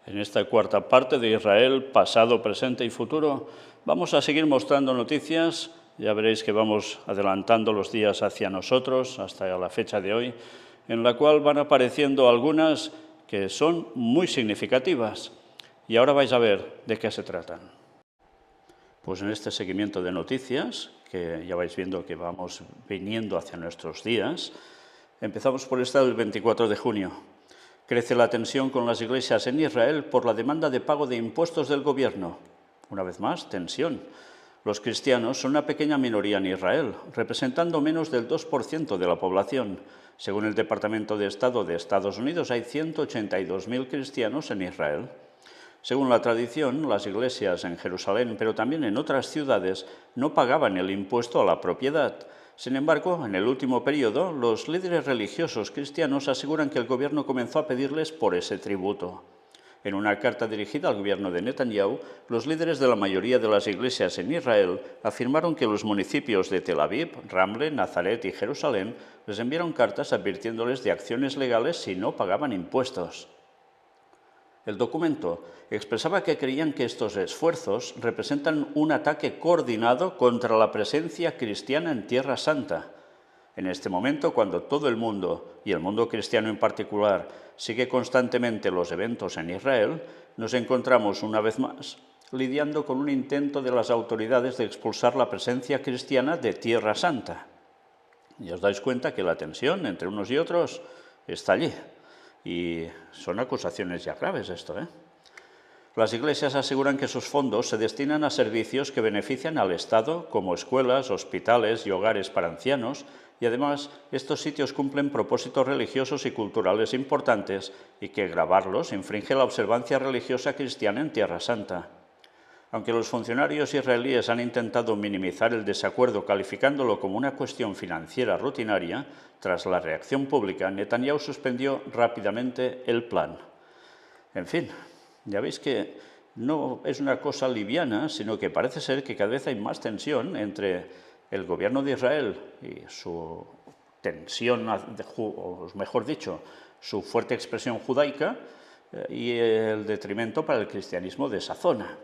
En esta cuarta parte de Israel, pasado, presente y futuro, vamos a seguir mostrando noticias. Ya veréis que vamos adelantando los días hacia nosotros, hasta la fecha de hoy, en la cual van apareciendo algunas que son muy significativas. Y ahora vais a ver de qué se tratan. Pues en este seguimiento de noticias, que ya vais viendo que vamos viniendo hacia nuestros días, empezamos por esta del 24 de junio. Crece la tensión con las iglesias en Israel por la demanda de pago de impuestos del gobierno. Una vez más, tensión. Los cristianos son una pequeña minoría en Israel, representando menos del 2% de la población. Según el Departamento de Estado de Estados Unidos, hay 182.000 cristianos en Israel. Según la tradición, las iglesias en Jerusalén, pero también en otras ciudades, no pagaban el impuesto a la propiedad. Sin embargo, en el último periodo, los líderes religiosos cristianos aseguran que el gobierno comenzó a pedirles por ese tributo. En una carta dirigida al gobierno de Netanyahu, los líderes de la mayoría de las iglesias en Israel afirmaron que los municipios de Tel Aviv, Ramle, Nazaret y Jerusalén les enviaron cartas advirtiéndoles de acciones legales si no pagaban impuestos. El documento expresaba que creían que estos esfuerzos representan un ataque coordinado contra la presencia cristiana en Tierra Santa. En este momento, cuando todo el mundo, y el mundo cristiano en particular, sigue constantemente los eventos en Israel, nos encontramos una vez más lidiando con un intento de las autoridades de expulsar la presencia cristiana de Tierra Santa. Y os dais cuenta que la tensión entre unos y otros está allí. Y son acusaciones ya graves esto, ¿eh? Las iglesias aseguran que sus fondos se destinan a servicios que benefician al Estado, como escuelas, hospitales y hogares para ancianos, y además estos sitios cumplen propósitos religiosos y culturales importantes y que grabarlos infringe la observancia religiosa cristiana en Tierra Santa. Aunque los funcionarios israelíes han intentado minimizar el desacuerdo calificándolo como una cuestión financiera rutinaria, tras la reacción pública, Netanyahu suspendió rápidamente el plan. En fin, ya veis que no es una cosa liviana, sino que parece ser que cada vez hay más tensión entre el gobierno de Israel y su tensión, o mejor dicho, su fuerte expresión judaica y el detrimento para el cristianismo de esa zona.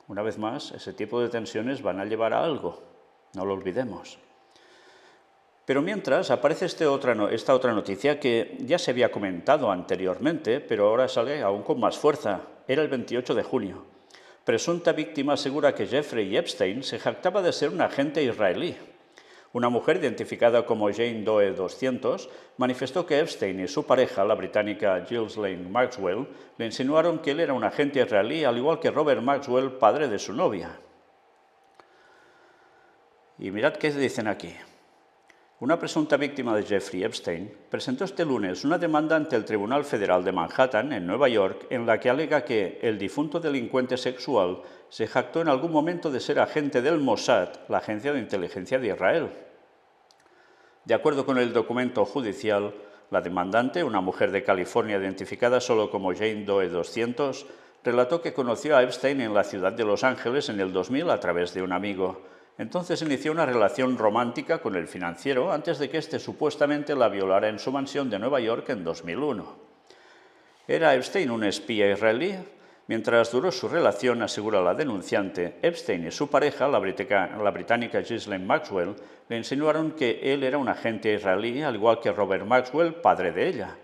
Una vez más, ese tipo de tensiones van a llevar a algo, no lo olvidemos. Pero mientras aparece esta otra noticia que ya se había comentado anteriormente, pero ahora sale aún con más fuerza. Era el 28 de junio. Presunta víctima asegura que Jeffrey Epstein se jactaba de ser un agente israelí. Una mujer identificada como Jane Doe 200 manifestó que Epstein y su pareja, la británica Ghislaine Maxwell, le insinuaron que él era un agente israelí, al igual que Robert Maxwell, padre de su novia. Y mirad qué dicen aquí. Una presunta víctima de Jeffrey Epstein presentó este lunes una demanda ante el Tribunal Federal de Manhattan, en Nueva York, en la que alega que el difunto delincuente sexual se jactó en algún momento de ser agente del Mossad, la agencia de inteligencia de Israel. De acuerdo con el documento judicial, la demandante, una mujer de California identificada solo como Jane Doe 200, relató que conoció a Epstein en la ciudad de Los Ángeles en el 2000 a través de un amigo. Entonces inició una relación romántica con el financiero antes de que éste supuestamente la violara en su mansión de Nueva York en 2001. ¿Era Epstein un espía israelí? Mientras duró su relación, asegura la denunciante, Epstein y su pareja, la británica Ghislaine Maxwell, le insinuaron que él era un agente israelí, al igual que Robert Maxwell, padre de ella.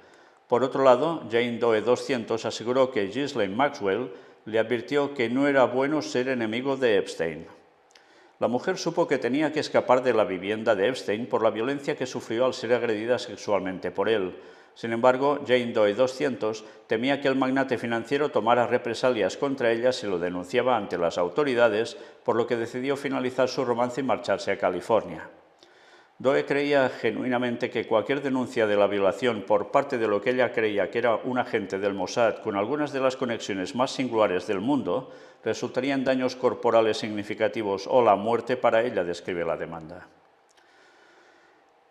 Por otro lado, Jane Doe 200 aseguró que Ghislaine Maxwell le advirtió que no era bueno ser enemigo de Epstein. La mujer supo que tenía que escapar de la vivienda de Epstein por la violencia que sufrió al ser agredida sexualmente por él. Sin embargo, Jane Doe 200 temía que el magnate financiero tomara represalias contra ella si lo denunciaba ante las autoridades, por lo que decidió finalizar su romance y marcharse a California. Doe creía genuinamente que cualquier denuncia de la violación por parte de lo que ella creía que era un agente del Mossad con algunas de las conexiones más singulares del mundo resultaría en daños corporales significativos o la muerte para ella, describe la demanda.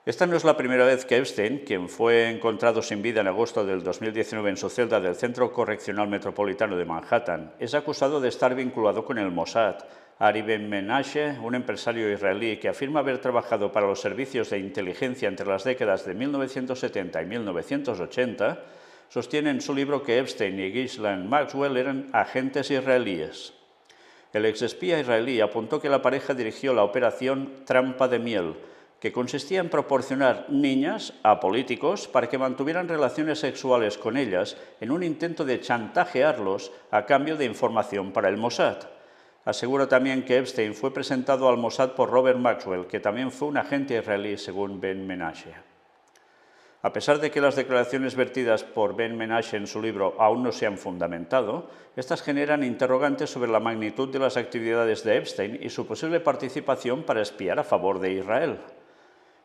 Esta no es la primera vez que Epstein, quien fue encontrado sin vida en agosto del 2019 en su celda del Centro Correccional Metropolitano de Manhattan, es acusado de estar vinculado con el Mossad. Ari Ben Menashe, un empresario israelí que afirma haber trabajado para los servicios de inteligencia entre las décadas de 1970 y 1980, sostiene en su libro que Epstein y Ghislaine Maxwell eran agentes israelíes. El exespía israelí apuntó que la pareja dirigió la operación Trampa de Miel, que consistía en proporcionar niñas a políticos para que mantuvieran relaciones sexuales con ellas en un intento de chantajearlos a cambio de información para el Mossad. Asegura también que Epstein fue presentado al Mossad por Robert Maxwell, que también fue un agente israelí, según Ben Menashe. A pesar de que las declaraciones vertidas por Ben Menashe en su libro aún no se han fundamentado, estas generan interrogantes sobre la magnitud de las actividades de Epstein y su posible participación para espiar a favor de Israel.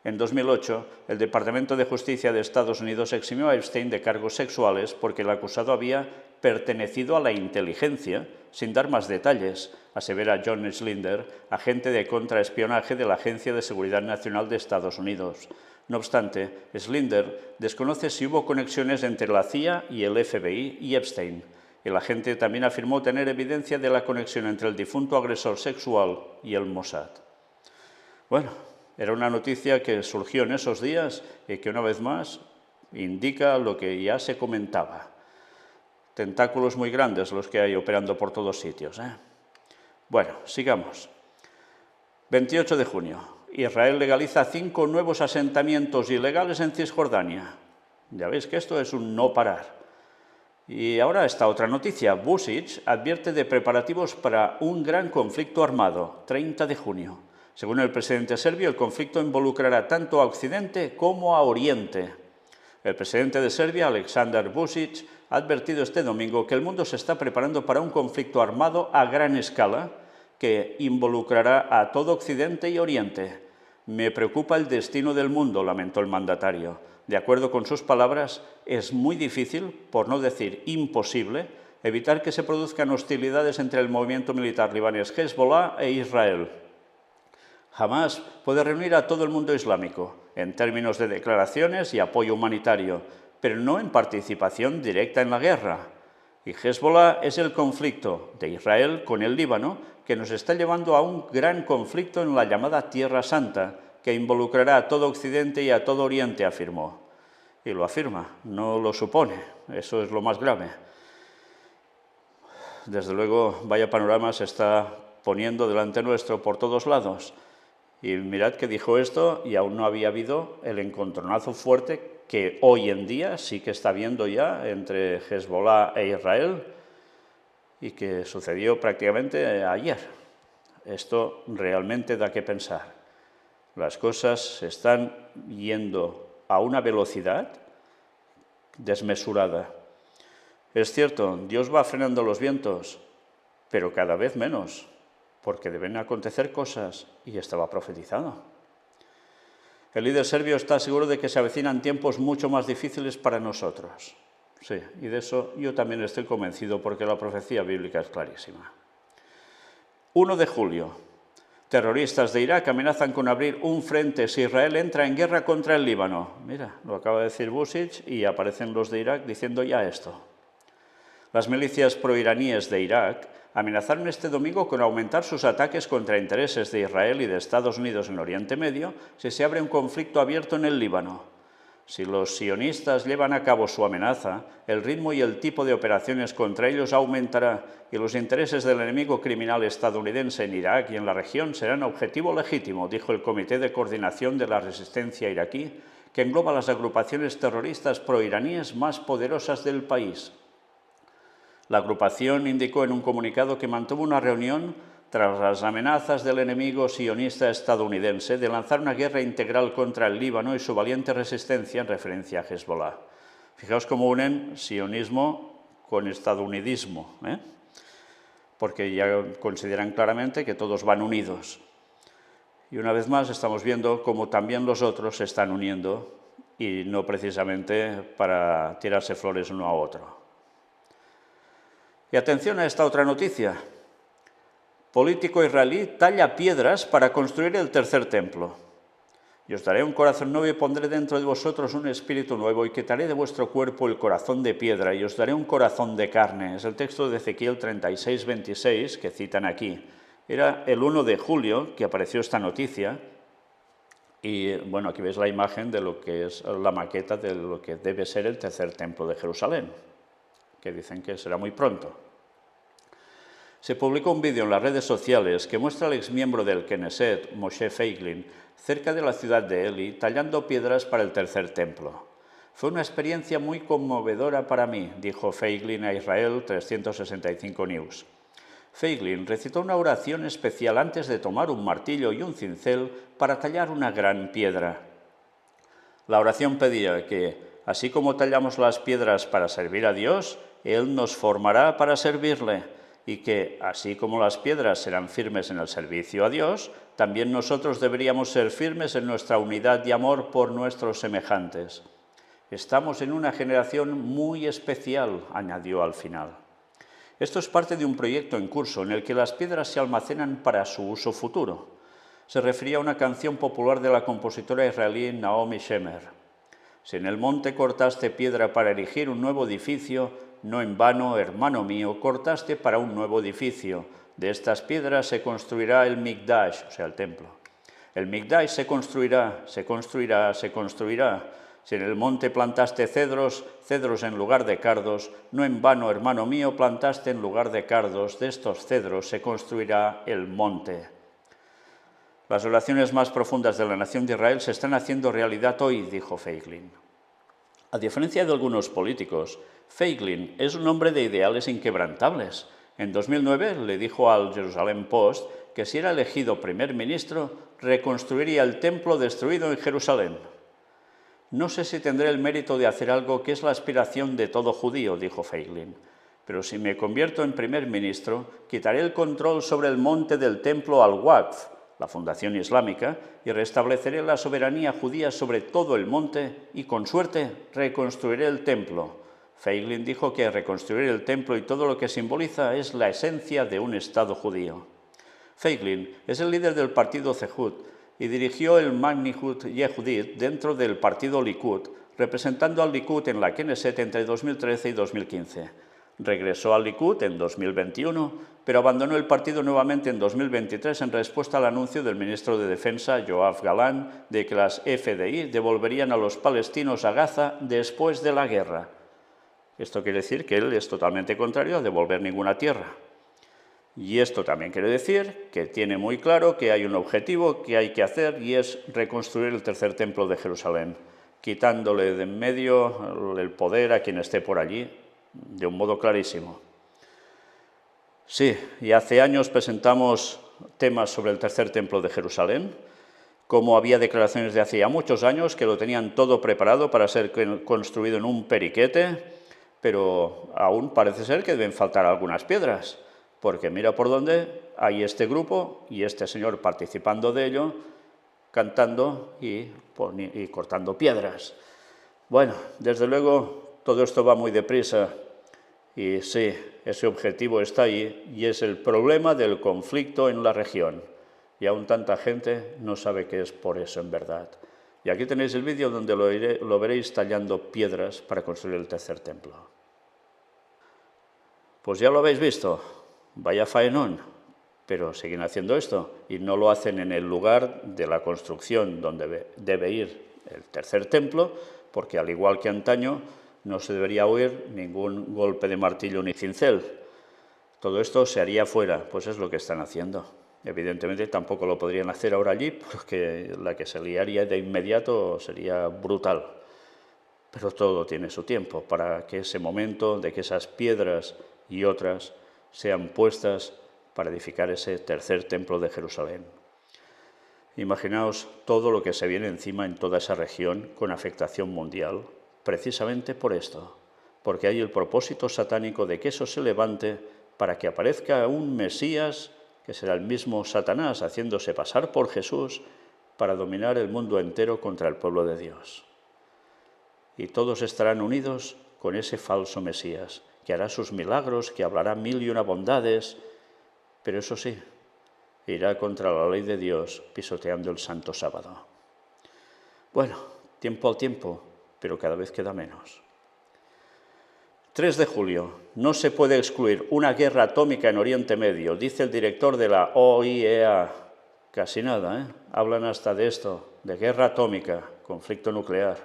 En 2008, el Departamento de Justicia de Estados Unidos eximió a Epstein de cargos sexuales porque el acusado había pertenecido a la inteligencia, sin dar más detalles, asevera John Schlinder, agente de contraespionaje de la Agencia de Seguridad Nacional de Estados Unidos. No obstante, Schlinder desconoce si hubo conexiones entre la CIA y el FBI y Epstein. El agente también afirmó tener evidencia de la conexión entre el difunto agresor sexual y el Mossad. Bueno, era una noticia que surgió en esos días y que una vez más indica lo que ya se comentaba. Tentáculos muy grandes los que hay operando por todos sitios, ¿eh? Bueno, sigamos. 28 de junio. Israel legaliza 5 nuevos asentamientos ilegales en Cisjordania. Ya veis que esto es un no parar. Y ahora esta otra noticia. Vučić advierte de preparativos para un gran conflicto armado, 30 de junio. Según el presidente serbio, el conflicto involucrará tanto a Occidente como a Oriente. El presidente de Serbia, Aleksandar Vučić, ha advertido este domingo que el mundo se está preparando para un conflicto armado a gran escala que involucrará a todo Occidente y Oriente. Me preocupa el destino del mundo, lamentó el mandatario. De acuerdo con sus palabras, es muy difícil, por no decir imposible, evitar que se produzcan hostilidades entre el movimiento militar libanés Hezbollah e Israel. Hamás puede reunir a todo el mundo islámico, en términos de declaraciones y apoyo humanitario, pero no en participación directa en la guerra. Y Hezbollah es el conflicto de Israel con el Líbano que nos está llevando a un gran conflicto en la llamada Tierra Santa, que involucrará a todo Occidente y a todo Oriente, afirmó. Y lo afirma, no lo supone, eso es lo más grave. Desde luego, vaya panorama se está poniendo delante nuestro por todos lados. Y mirad que dijo esto y aún no había habido el encontronazo fuerte que hoy en día sí que está habiendo ya entre Hezbollah e Israel y que sucedió prácticamente ayer. Esto realmente da que pensar. Las cosas se están yendo a una velocidad desmesurada. Es cierto, Dios va frenando los vientos, pero cada vez menos, porque deben acontecer cosas y estaba profetizado. El líder serbio está seguro de que se avecinan tiempos mucho más difíciles para nosotros. Sí, y de eso yo también estoy convencido porque la profecía bíblica es clarísima. 1 de julio. Terroristas de Irak amenazan con abrir un frente si Israel entra en guerra contra el Líbano. Mira, lo acaba de decir Vučić y aparecen los de Irak diciendo ya esto. Las milicias proiraníes de Irak amenazaron este domingo con aumentar sus ataques contra intereses de Israel y de Estados Unidos en Oriente Medio si se abre un conflicto abierto en el Líbano. Si los sionistas llevan a cabo su amenaza, el ritmo y el tipo de operaciones contra ellos aumentará y los intereses del enemigo criminal estadounidense en Irak y en la región serán objetivo legítimo, dijo el Comité de Coordinación de la Resistencia iraquí, que engloba las agrupaciones terroristas proiraníes más poderosas del país. La agrupación indicó en un comunicado que mantuvo una reunión tras las amenazas del enemigo sionista estadounidense de lanzar una guerra integral contra el Líbano y su valiente resistencia en referencia a Hezbollah. Fijaos cómo unen sionismo con estadounidismo, porque ya consideran claramente que todos van unidos. Y una vez más estamos viendo cómo también los otros se están uniendo y no precisamente para tirarse flores uno a otro. Y atención a esta otra noticia. Político israelí talla piedras para construir el tercer templo. Y os daré un corazón nuevo y pondré dentro de vosotros un espíritu nuevo y quitaré de vuestro cuerpo el corazón de piedra y os daré un corazón de carne. Es el texto de Ezequiel 36, 26 que citan aquí. Era el 1 de julio que apareció esta noticia Y bueno, aquí veis la imagen de lo que es la maqueta de lo que debe ser el tercer templo de Jerusalén, que dicen que será muy pronto. Se publicó un vídeo en las redes sociales que muestra al exmiembro del Knesset, Moshe Feiglin, cerca de la ciudad de Eli, tallando piedras para el tercer templo. Fue una experiencia muy conmovedora para mí, dijo Feiglin a Israel 365 News. Feiglin recitó una oración especial antes de tomar un martillo y un cincel para tallar una gran piedra. La oración pedía que, así como tallamos las piedras para servir a Dios, Él nos formará para servirle, y que, así como las piedras serán firmes en el servicio a Dios, también nosotros deberíamos ser firmes en nuestra unidad y amor por nuestros semejantes. Estamos en una generación muy especial, añadió al final. Esto es parte de un proyecto en curso en el que las piedras se almacenan para su uso futuro. Se refería a una canción popular de la compositora israelí Naomi Shemer. Si en el monte cortaste piedra para erigir un nuevo edificio, no en vano, hermano mío, cortaste para un nuevo edificio. De estas piedras se construirá el Mikdash, o sea, el templo. El Mikdash se construirá, se construirá, se construirá. Si en el monte plantaste cedros, cedros en lugar de cardos, no en vano, hermano mío, plantaste en lugar de cardos, de estos cedros se construirá el monte. Las oraciones más profundas de la nación de Israel se están haciendo realidad hoy, dijo Feiglin. A diferencia de algunos políticos, Feiglin es un hombre de ideales inquebrantables. En 2009 le dijo al Jerusalem Post que si era elegido primer ministro, reconstruiría el templo destruido en Jerusalén. No sé si tendré el mérito de hacer algo que es la aspiración de todo judío, dijo Feiglin, pero si me convierto en primer ministro, quitaré el control sobre el monte del templo al-Waqf, la fundación islámica, y restableceré la soberanía judía sobre todo el monte y, con suerte, reconstruiré el templo. Feiglin dijo que reconstruir el templo y todo lo que simboliza es la esencia de un Estado judío. Feiglin es el líder del partido Zehut y dirigió el Manhut Yehudit dentro del partido Likud, representando al Likud en la Knesset entre 2013 y 2015. Regresó al Likud en 2021, pero abandonó el partido nuevamente en 2023 en respuesta al anuncio del ministro de Defensa, Yoav Gallant, de que las FDI devolverían a los palestinos a Gaza después de la guerra. Esto quiere decir que él es totalmente contrario a devolver ninguna tierra. Y esto también quiere decir que tiene muy claro que hay un objetivo que hay que hacer y es reconstruir el tercer templo de Jerusalén, quitándole de en medio el poder a quien esté por allí, de un modo clarísimo. Sí, y hace años presentamos temas sobre el tercer templo de Jerusalén, como había declaraciones de hace ya muchos años que lo tenían todo preparado para ser construido en un periquete, pero aún parece ser que deben faltar algunas piedras. Porque mira por dónde hay este grupo y este señor participando de ello, cantando y cortando piedras. Bueno, desde luego todo esto va muy deprisa y sí, ese objetivo está ahí y es el problema del conflicto en la región. Y aún tanta gente no sabe qué es por eso en verdad. Y aquí tenéis el vídeo donde lo veréis tallando piedras para construir el tercer templo. Pues ya lo habéis visto. Vaya faenón, pero siguen haciendo esto y no lo hacen en el lugar de la construcción donde debe ir el tercer templo, porque al igual que antaño no se debería oír ningún golpe de martillo ni cincel. Todo esto se haría fuera, pues es lo que están haciendo. Evidentemente tampoco lo podrían hacer ahora allí, porque la que se liaría de inmediato sería brutal. Pero todo tiene su tiempo para que ese momento de que esas piedras y otras sean puestas para edificar ese tercer templo de Jerusalén. Imaginaos todo lo que se viene encima en toda esa región con afectación mundial, precisamente por esto, porque hay el propósito satánico de que eso se levante para que aparezca un Mesías, que será el mismo Satanás haciéndose pasar por Jesús, para dominar el mundo entero contra el pueblo de Dios. Y todos estarán unidos con ese falso Mesías, que hará sus milagros, que hablará 1001 bondades, pero eso sí, irá contra la ley de Dios, pisoteando el santo sábado. Bueno, tiempo al tiempo, pero cada vez queda menos. 3 de julio. No se puede excluir una guerra atómica en Oriente Medio, dice el director de la OIEA. Casi nada, ¿eh? Hablan hasta de esto, de guerra atómica, conflicto nuclear.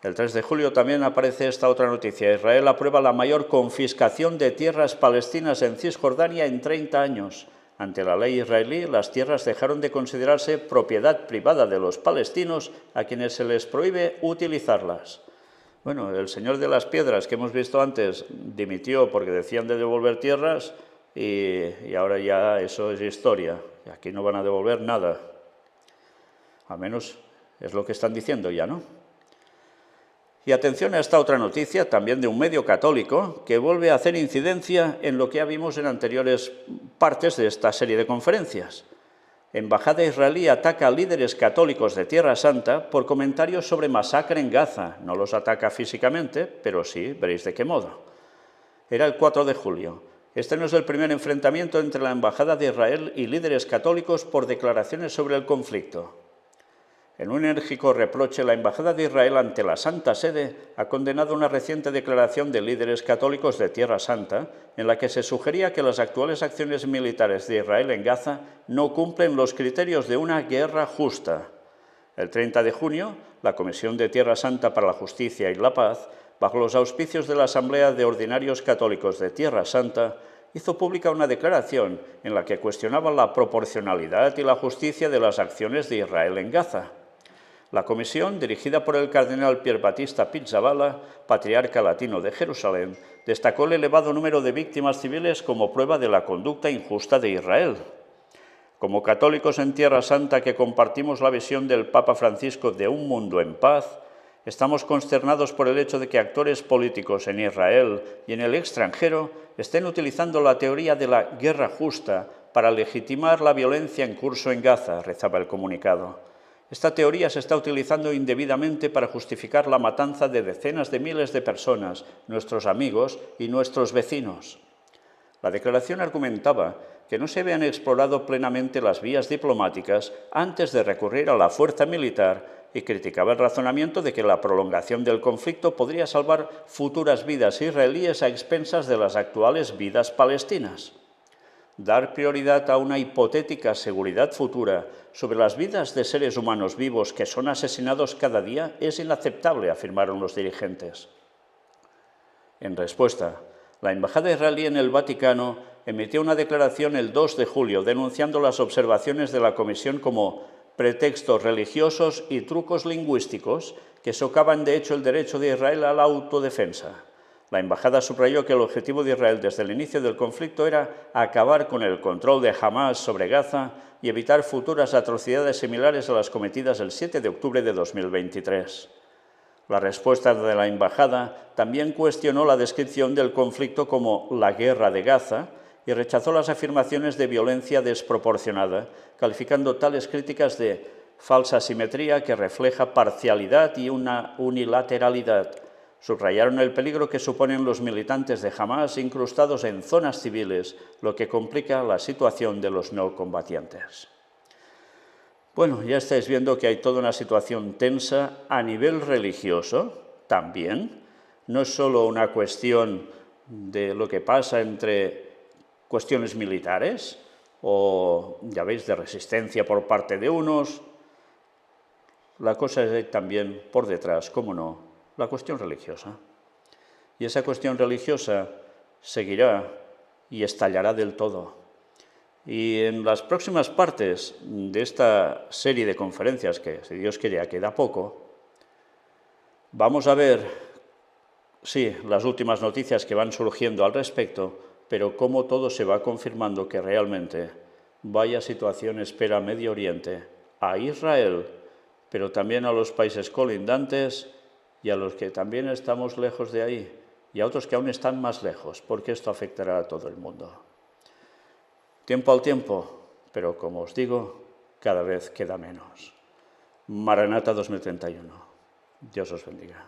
El 3 de julio también aparece esta otra noticia. Israel aprueba la mayor confiscación de tierras palestinas en Cisjordania en 30 años. Ante la ley israelí, las tierras dejaron de considerarse propiedad privada de los palestinos, a quienes se les prohíbe utilizarlas. Bueno, el señor de las piedras que hemos visto antes dimitió porque decían de devolver tierras y ahora ya eso es historia. Aquí no van a devolver nada. Al menos es lo que están diciendo ya, ¿no? Y atención a esta otra noticia, también de un medio católico, que vuelve a hacer incidencia en lo que ya vimos en anteriores partes de esta serie de conferencias. Embajada israelí ataca a líderes católicos de Tierra Santa por comentarios sobre masacre en Gaza. No los ataca físicamente, pero sí, veréis de qué modo. Era el 4 de julio. Este no es el primer enfrentamiento entre la Embajada de Israel y líderes católicos por declaraciones sobre el conflicto. En un enérgico reproche, la Embajada de Israel ante la Santa Sede ha condenado una reciente declaración de líderes católicos de Tierra Santa en la que se sugería que las actuales acciones militares de Israel en Gaza no cumplen los criterios de una guerra justa. El 30 de junio, la Comisión de Tierra Santa para la Justicia y la Paz, bajo los auspicios de la Asamblea de Ordinarios Católicos de Tierra Santa, hizo pública una declaración en la que cuestionaba la proporcionalidad y la justicia de las acciones de Israel en Gaza. La comisión, dirigida por el cardenal Pierbattista Pizzaballa, patriarca latino de Jerusalén, destacó el elevado número de víctimas civiles como prueba de la conducta injusta de Israel. Como católicos en Tierra Santa que compartimos la visión del Papa Francisco de un mundo en paz, estamos consternados por el hecho de que actores políticos en Israel y en el extranjero estén utilizando la teoría de la guerra justa para legitimar la violencia en curso en Gaza, rezaba el comunicado. Esta teoría se está utilizando indebidamente para justificar la matanza de decenas de miles de personas, nuestros amigos y nuestros vecinos. La declaración argumentaba que no se habían explorado plenamente las vías diplomáticas antes de recurrir a la fuerza militar y criticaba el razonamiento de que la prolongación del conflicto podría salvar futuras vidas israelíes a expensas de las actuales vidas palestinas. Dar prioridad a una hipotética seguridad futura sobre las vidas de seres humanos vivos que son asesinados cada día es inaceptable, afirmaron los dirigentes. En respuesta, la Embajada israelí en el Vaticano emitió una declaración el 2 de julio denunciando las observaciones de la Comisión como pretextos religiosos y trucos lingüísticos que socavan de hecho el derecho de Israel a la autodefensa. La embajada subrayó que el objetivo de Israel desde el inicio del conflicto era acabar con el control de Hamás sobre Gaza y evitar futuras atrocidades similares a las cometidas el 7 de octubre de 2023. La respuesta de la embajada también cuestionó la descripción del conflicto como la guerra de Gaza y rechazó las afirmaciones de violencia desproporcionada, calificando tales críticas de falsa simetría que refleja parcialidad y una unilateralidad. Subrayaron el peligro que suponen los militantes de Hamás incrustados en zonas civiles, lo que complica la situación de los no combatientes. Bueno, ya estáis viendo que hay toda una situación tensa a nivel religioso también. No es solo una cuestión de lo que pasa entre cuestiones militares o, ya veis, de resistencia por parte de unos. La cosa es también por detrás, cómo no, la cuestión religiosa. Y esa cuestión religiosa seguirá y estallará del todo. Y en las próximas partes de esta serie de conferencias, que si Dios quiere ya queda poco, vamos a ver, sí, las últimas noticias que van surgiendo al respecto, pero cómo todo se va confirmando que realmente vaya situación espera a Medio Oriente, a Israel, pero también a los países colindantes y a los que también estamos lejos de ahí, y a otros que aún están más lejos, porque esto afectará a todo el mundo. Tiempo al tiempo, pero como os digo, cada vez queda menos. Maranata 2031. Dios os bendiga.